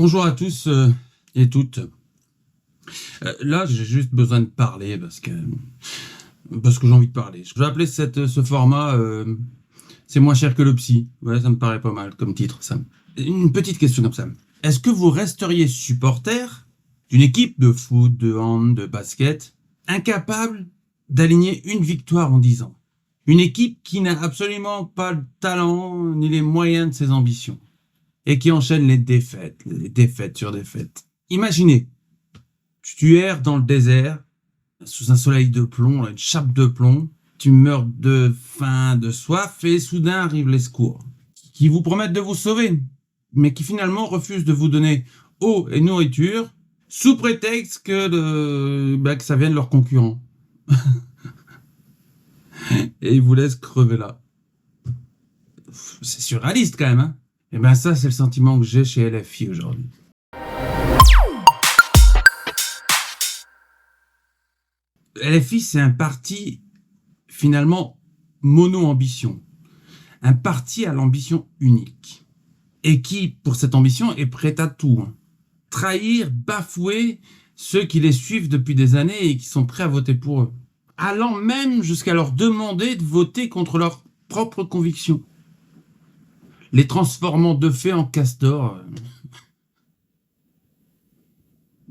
Bonjour à tous et toutes. Là, j'ai juste besoin de parler parce que j'ai envie de parler. Je vais appeler ce format c'est moins cher que le psy. Ouais, ça me paraît pas mal comme titre, ça. Une petite question comme ça. Est-ce que vous resteriez supporter d'une équipe de foot, de hand, de basket, incapable d'aligner une victoire en 10 ans? Une équipe qui n'a absolument pas le talent ni les moyens de ses ambitions. Et qui enchaîne les défaites sur défaites. Imaginez, tu erres dans le désert, sous un soleil de plomb, une chape de plomb, tu meurs de faim, de soif, et soudain arrivent les secours, qui vous promettent de vous sauver, mais qui finalement refusent de vous donner eau et nourriture, sous prétexte que ça vient de leurs concurrents. Et ils vous laissent crever là. C'est surréaliste quand même, hein. Et ben ça, c'est le sentiment que j'ai chez LFI aujourd'hui. LFI, c'est un parti finalement mono-ambition. Un parti à l'ambition unique. Et qui, pour cette ambition, est prêt à tout. Trahir, bafouer ceux qui les suivent depuis des années et qui sont prêts à voter pour eux. Allant même jusqu'à leur demander de voter contre leurs propres convictions. Les transformant de fait en castors.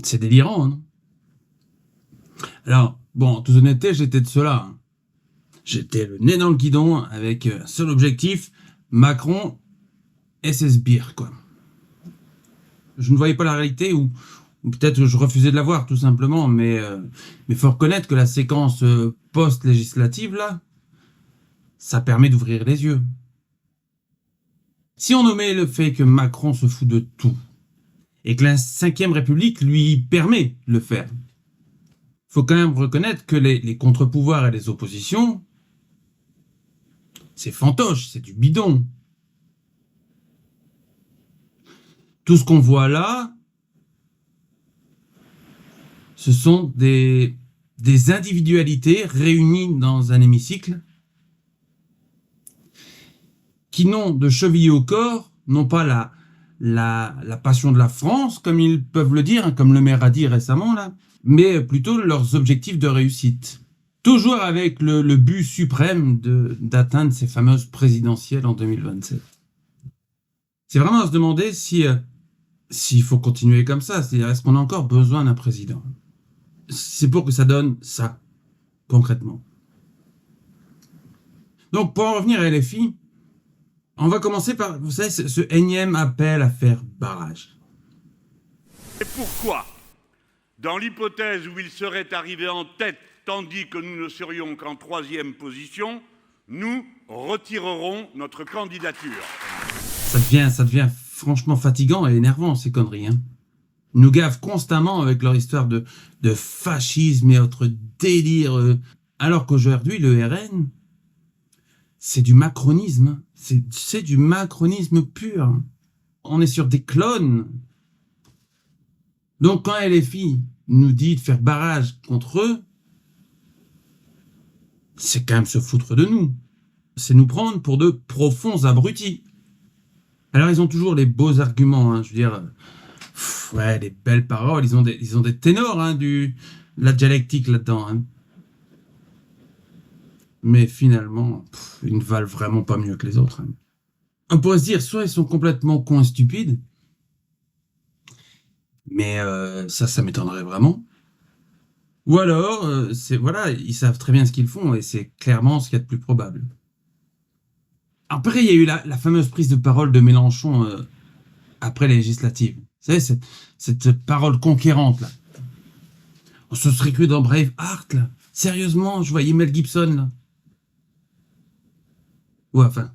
C'est délirant, non? Alors, bon, en toute honnêteté, j'étais de ceux-là. J'étais le nez dans le guidon avec un seul objectif, Macron et ses sbires, quoi. Je ne voyais pas la réalité, ou peut-être je refusais de la voir, tout simplement, mais faut reconnaître que la séquence post-législative, là, ça permet d'ouvrir les yeux. Si on nommait le fait que Macron se fout de tout, et que la Ve République lui permet de le faire, faut quand même reconnaître que les contre-pouvoirs et les oppositions, c'est fantoche, c'est du bidon. Tout ce qu'on voit là, ce sont des individualités réunies dans un hémicycle qui n'ont de cheville au corps, non pas la passion de la France, comme ils peuvent le dire, comme le maire a dit récemment, là, mais plutôt leurs objectifs de réussite. Toujours avec le but suprême d'atteindre ces fameuses présidentielles en 2027. C'est vraiment à se demander s'il faut continuer comme ça, c'est-à-dire est-ce qu'on a encore besoin d'un président? C'est pour que ça donne ça, concrètement. Donc pour en revenir à LFI, on va commencer par, vous savez, ce énième appel à faire barrage. Et pourquoi, dans l'hypothèse où il serait arrivé en tête, tandis que nous ne serions qu'en 3e position, nous retirerons notre candidature. Ça devient franchement fatigant et énervant, ces conneries. Ils nous gavent constamment avec leur histoire de fascisme et autres délires, alors qu'aujourd'hui, le RN, c'est du macronisme. C'est du macronisme pur. On est sur des clones. Donc quand LFI nous dit de faire barrage contre eux, c'est quand même se foutre de nous. C'est nous prendre pour de profonds abrutis. Alors ils ont toujours les beaux arguments, je veux dire, ouais, les belles paroles, ils ont des ténors, la dialectique là-dedans. Mais finalement, ils ne valent vraiment pas mieux que les autres. On pourrait se dire, soit ils sont complètement cons et stupides, mais ça m'étonnerait vraiment. Ou alors, ils savent très bien ce qu'ils font, et c'est clairement ce qu'il y a de plus probable. Après, il y a eu la fameuse prise de parole de Mélenchon après les législatives. Vous savez, cette parole conquérante, là. On se serait cru dans Braveheart, là. Sérieusement, je voyais Mel Gibson, là. Ouais, enfin.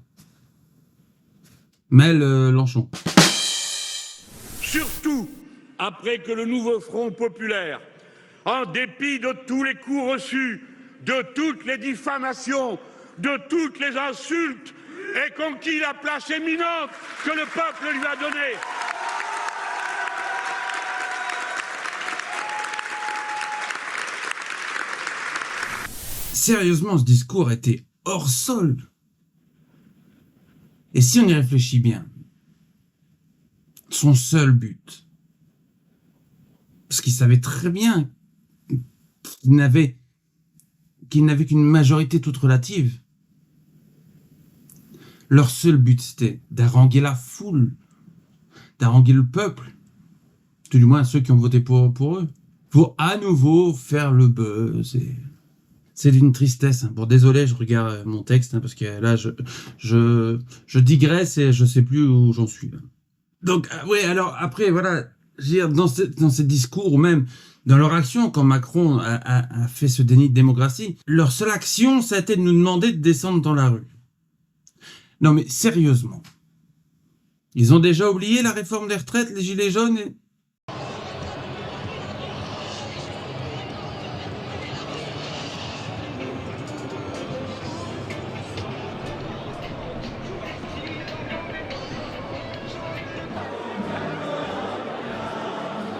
Mélenchon. Surtout après que le nouveau Front populaire, en dépit de tous les coups reçus, de toutes les diffamations, de toutes les insultes, ait conquis la place éminente que le peuple lui a donnée. Sérieusement, ce discours était hors sol. Et si on y réfléchit bien, son seul but. Parce qu'ils savaient très bien qu'ils n'avaient qu'une majorité toute relative. Leur seul but, c'était d'haranguer la foule, d'haranguer le peuple, tout du moins ceux qui ont voté pour eux, pour à nouveau faire le buzz. C'est d'une tristesse. Bon, désolé, je regarde mon texte, parce que là, je digresse et je sais plus où j'en suis. Donc, oui, alors après, voilà, dans ces discours, ou même dans leur action, quand Macron a fait ce déni de démocratie, leur seule action, ça a été de nous demander de descendre dans la rue. Non, mais sérieusement, ils ont déjà oublié la réforme des retraites, les gilets jaunes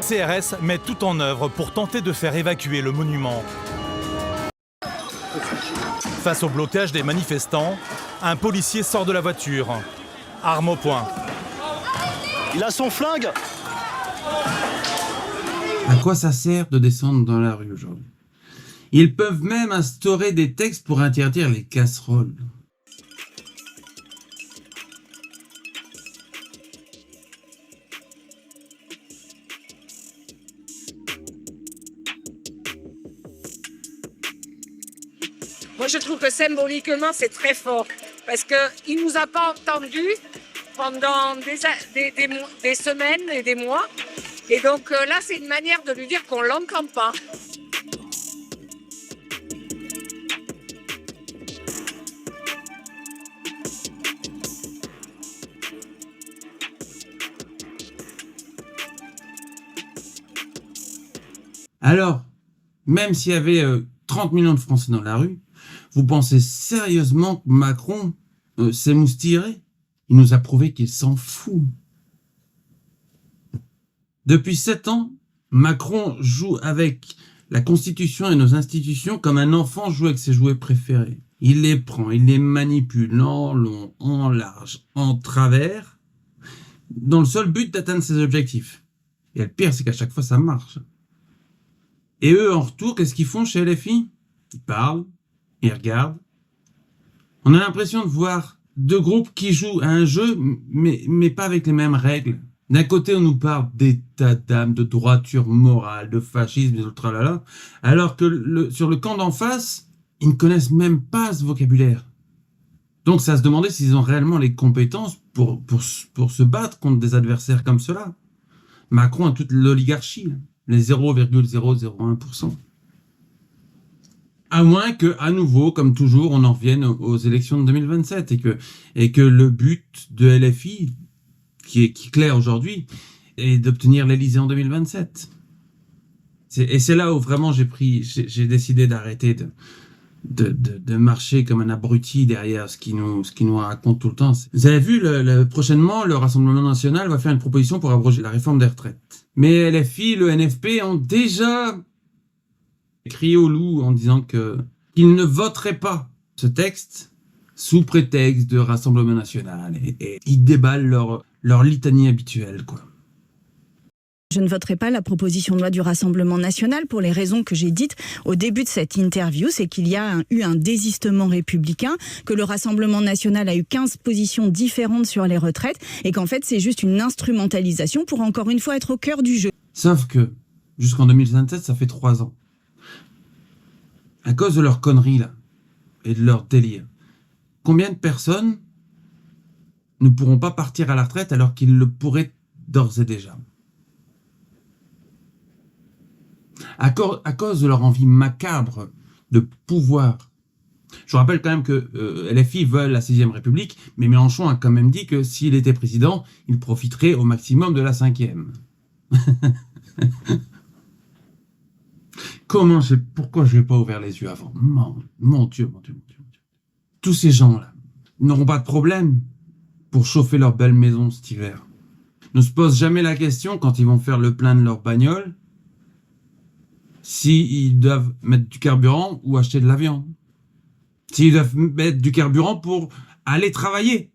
CRS met tout en œuvre pour tenter de faire évacuer le monument. Face au blocage des manifestants, un policier sort de la voiture, arme au poing. Il a son flingue. À quoi ça sert de descendre dans la rue aujourd'hui? Ils peuvent même instaurer des textes pour interdire les casseroles. Moi, je trouve que symboliquement, c'est très fort. Parce qu'il ne nous a pas entendus pendant des semaines et des mois. Et donc là, c'est une manière de lui dire qu'on ne l'entend pas. Alors, même s'il y avait 30 millions de Français dans la rue, vous pensez sérieusement que Macron s'émoustillerait? Il nous a prouvé qu'il s'en fout. Depuis 7 ans, Macron joue avec la Constitution et nos institutions comme un enfant joue avec ses jouets préférés. Il les prend, il les manipule en long, en large, en travers, dans le seul but d'atteindre ses objectifs. Et le pire, c'est qu'à chaque fois, ça marche. Et eux, en retour, qu'est-ce qu'ils font chez LFI? Ils parlent, ils regardent. On a l'impression de voir deux groupes qui jouent à un jeu, mais pas avec les mêmes règles. D'un côté, on nous parle d'état d'âme, de droiture morale, de fascisme, et tralala, alors que sur le camp d'en face, ils ne connaissent même pas ce vocabulaire. Donc, ça se demandait s'ils ont réellement les compétences pour se battre contre des adversaires comme cela. Macron a toute l'oligarchie, les 0,001%. À moins que, à nouveau, comme toujours, on en revienne aux élections de 2027 et que le but de LFI, qui est clair aujourd'hui, est d'obtenir l'Élysée en 2027. Et c'est là où vraiment j'ai décidé d'arrêter de marcher comme un abruti derrière ce qui nous raconte tout le temps. Vous avez vu, prochainement, le Rassemblement National va faire une proposition pour abroger la réforme des retraites. Mais LFI, le NFP ont déjà crié au loup en disant qu'ils ne voteraient pas ce texte sous prétexte de Rassemblement National. Et ils déballent leur litanie habituelle, quoi. Je ne voterai pas la proposition de loi du Rassemblement national pour les raisons que j'ai dites au début de cette interview. C'est qu'il y a eu un désistement républicain, que le Rassemblement national a eu 15 positions différentes sur les retraites et qu'en fait, c'est juste une instrumentalisation pour encore une fois être au cœur du jeu. Sauf que, jusqu'en 2027, ça fait 3 ans. À cause de leurs conneries, là, et de leur délire, combien de personnes ne pourront pas partir à la retraite alors qu'ils le pourraient d'ores et déjà? À cause de leur envie macabre de pouvoir. Je vous rappelle quand même que LFI veulent la 6ème République, mais Mélenchon a quand même dit que s'il était président, il profiterait au maximum de la 5e. Pourquoi je n'ai pas ouvert les yeux avant? Mon Dieu. Tous ces gens-là n'auront pas de problème pour chauffer leur belle maison cet hiver. Ne se posent jamais la question quand ils vont faire le plein de leur bagnole s'ils doivent mettre du carburant ou acheter de la viande. S'ils doivent mettre du carburant pour aller travailler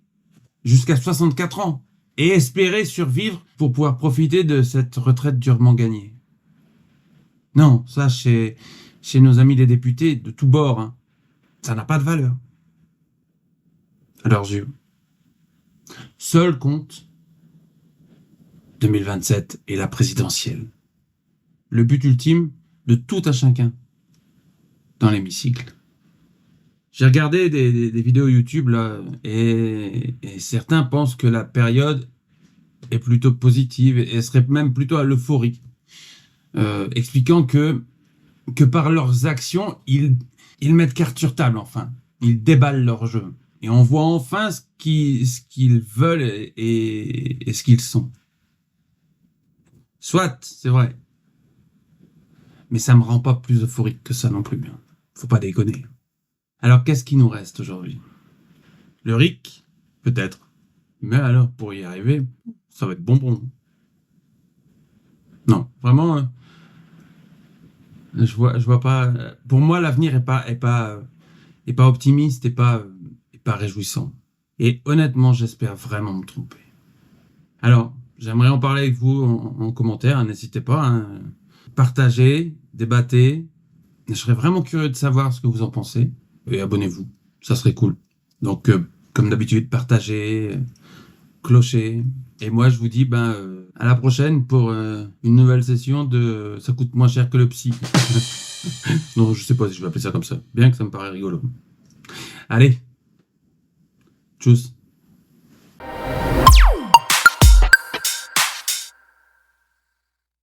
jusqu'à 64 ans. et espérer survivre pour pouvoir profiter de cette retraite durement gagnée. Non, ça, chez nos amis les députés de tous bords, hein, ça n'a pas de valeur. À leurs yeux. Seul compte 2027 et la présidentielle. Le but ultime de tout un chacun dans l'hémicycle. J'ai regardé des vidéos YouTube là, et certains pensent que la période est plutôt positive et serait même plutôt à l'euphorie, expliquant que par leurs actions, ils mettent carte sur table, enfin. Ils déballent leur jeu. Et on voit enfin ce qu'ils veulent et ce qu'ils sont. Soit, c'est vrai. Mais ça me rend pas plus euphorique que ça non plus. Faut pas déconner. Alors, qu'est-ce qui nous reste aujourd'hui? Le RIC? Peut-être. Mais alors, pour y arriver, ça va être bonbon. Non, vraiment, je vois pas. Pour moi, l'avenir est pas optimiste et pas réjouissant. Et honnêtement, j'espère vraiment me tromper. Alors, j'aimerais en parler avec vous en commentaire. N'hésitez pas. Hein. Partagez, débattez. Je serais vraiment curieux de savoir ce que vous en pensez. Et abonnez-vous. Ça serait cool. Donc, comme d'habitude, partagez, clochez. Et moi, je vous dis à la prochaine pour une nouvelle session de Ça coûte moins cher que le psy. Non, je sais pas si je vais appeler ça comme ça. Bien que ça me paraît rigolo. Allez. Tchuss.